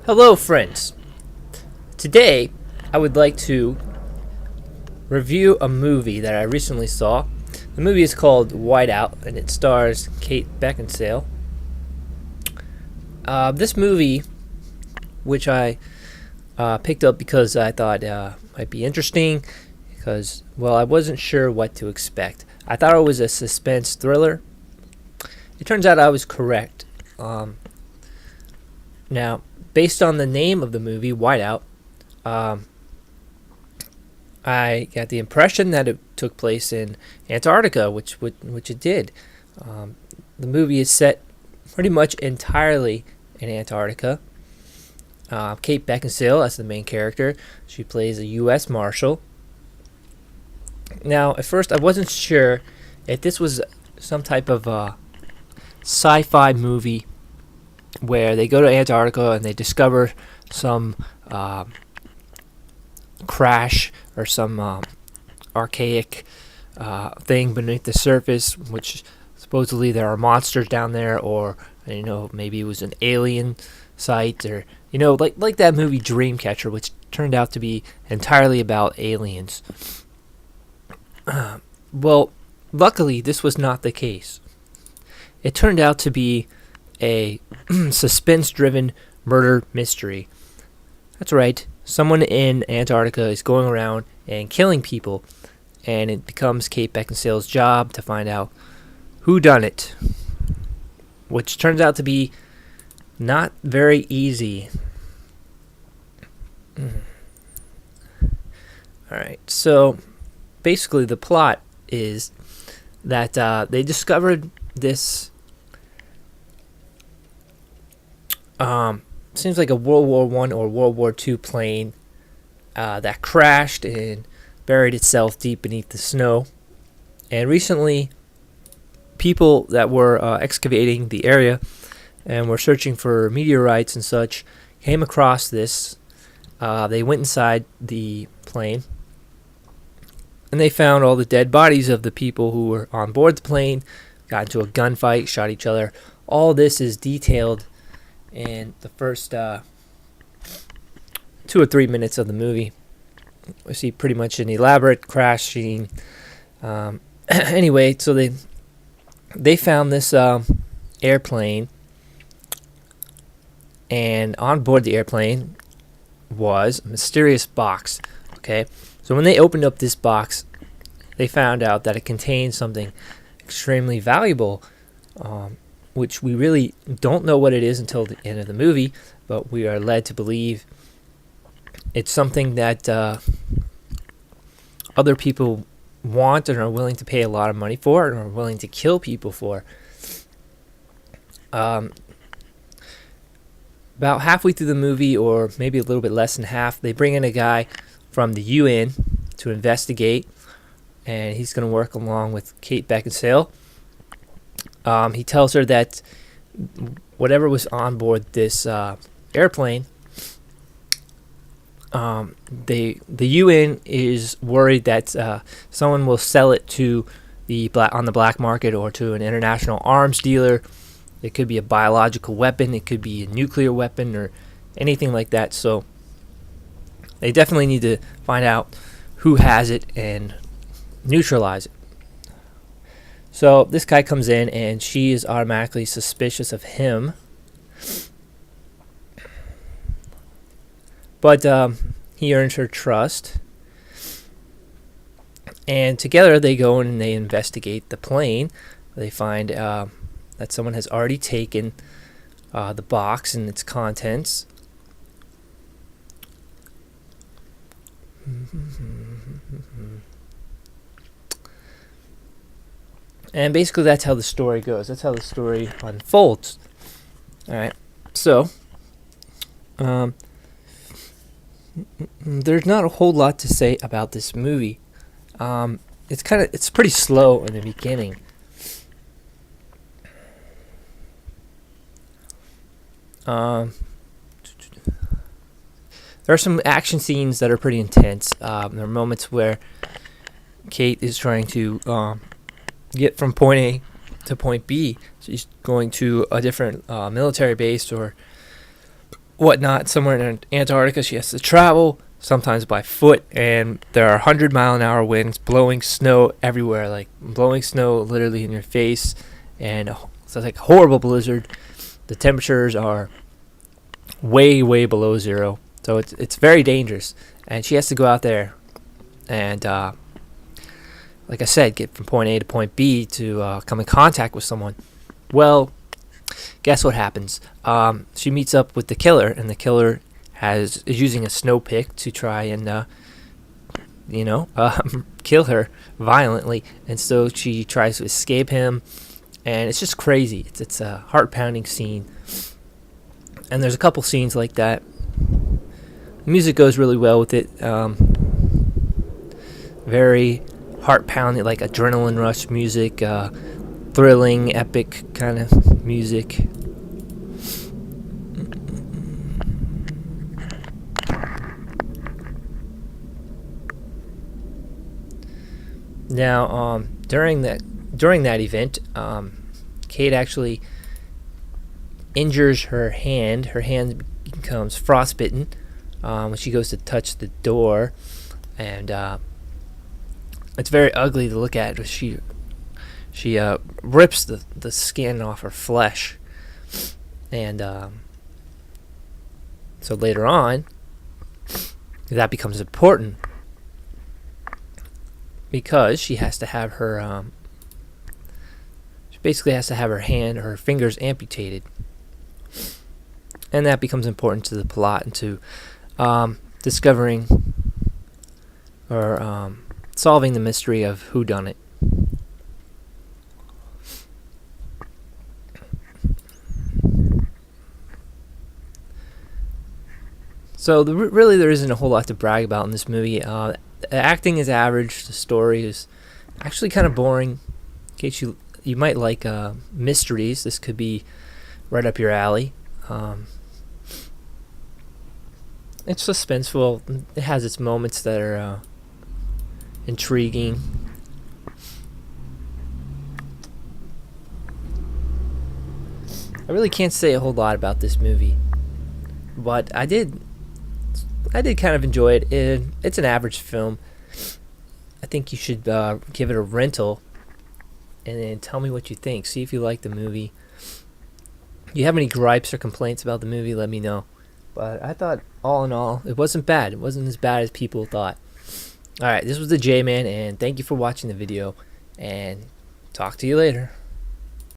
Hello, friends. Today, I would like to review a movie that I recently saw. The movie is called Whiteout, and it stars Kate Beckensale. This movie, which I picked up because I thought might be interesting, because, well, I wasn't sure what to expect. I thought it was a suspense thriller. It turns out I was correct. Now, based on the name of the movie, Whiteout, I got the impression that it took place in Antarctica, which it did. The movie is set pretty much entirely in Antarctica. Kate Beckensale, as the main character, she plays a U.S. Marshal. Now, at first, I wasn't sure if this was some type of sci-fi movie where they go to Antarctica and they discover some crash or some archaic thing beneath the surface, which supposedly there are monsters down there, or maybe it was an alien site, or like that movie Dreamcatcher, which turned out to be entirely about aliens. Well, luckily this was not the case. It turned out to be a suspense-driven murder mystery. That's right. Someone in Antarctica is going around and killing people, and it becomes Kate Beckinsale's job to find out who done it, which turns out to be not very easy. Alright, so basically the plot is that they discovered this seems like a World War I or World War II plane that crashed and buried itself deep beneath the snow. And recently, people that were excavating the area and were searching for meteorites and such came across this. They went inside the plane, and they found all the dead bodies of the people who were on board the plane, got into a gunfight, shot each other. All this is detailed in the first 2 or 3 minutes of the movie. We see pretty much an elaborate crash scene. Anyway, so they found this airplane, and on board the airplane was a mysterious box. Okay, so when they opened up this box, they found out that it contained something extremely valuable, which we really don't know what it is until the end of the movie, but we are led to believe it's something that other people want and are willing to pay a lot of money for and are willing to kill people for. About halfway through the movie, or maybe a little bit less than half, they bring in a guy from the UN to investigate, and he's going to work along with Kate Beckinsale. He tells her that whatever was on board this airplane, the UN is worried that someone will sell it to on the black market or to an international arms dealer. It could be a biological weapon, it could be a nuclear weapon, or anything like that. So they definitely need to find out who has it and neutralize it. So this guy comes in, and she is automatically suspicious of him. But he earns her trust. And together they go and they investigate the plane. They find that someone has already taken the box and its contents. And basically that's how the story goes. That's how the story unfolds. Alright, so there's not a whole lot to say about this movie. It's pretty slow in the beginning. There are some action scenes that are pretty intense. There are moments where Kate is trying to get from point A to point B. She's going to a different military base or whatnot somewhere in Antarctica. She has to travel, sometimes by foot, and there are 100-mile-an-hour winds blowing snow everywhere, like blowing snow literally in your face, and so it's like a horrible blizzard. The temperatures are way, way below zero, so it's very dangerous, and she has to go out there and, like I said, get from point A to point B to come in contact with someone. Well, guess what happens? She meets up with the killer, and the killer is using a snow pick to try and kill her violently, and so she tries to escape him, and it's just crazy. It's a heart-pounding scene, and there's a couple scenes like that. The music goes really well with it. Very heart-pounding, like adrenaline rush music, thrilling, epic kind of music. Now, during that event, Kate actually injures her hand. Her hand becomes frostbitten when she goes to touch the door, and it's very ugly to look at. She rips the skin off her flesh, and so later on, that becomes important because she has to have her she basically has to have her hand or her fingers amputated, and that becomes important to the plot and to discovering or solving the mystery of who done it. So really there isn't a whole lot to brag about in this movie. The acting is average. The story is actually kind of boring. In case you might like mysteries, this could be right up your alley. It's suspenseful. It has its moments that are intriguing. I really can't say a whole lot about this movie, but I did kind of enjoy it. It's an average film. I think you should give it a rental and then tell me what you think. See if you like the movie. If you have any gripes or complaints about the movie, let me know. But I thought, all in all, it wasn't bad. It wasn't as bad as people thought. Alright, this was the J-Man, and thank you for watching the video, and talk to you later.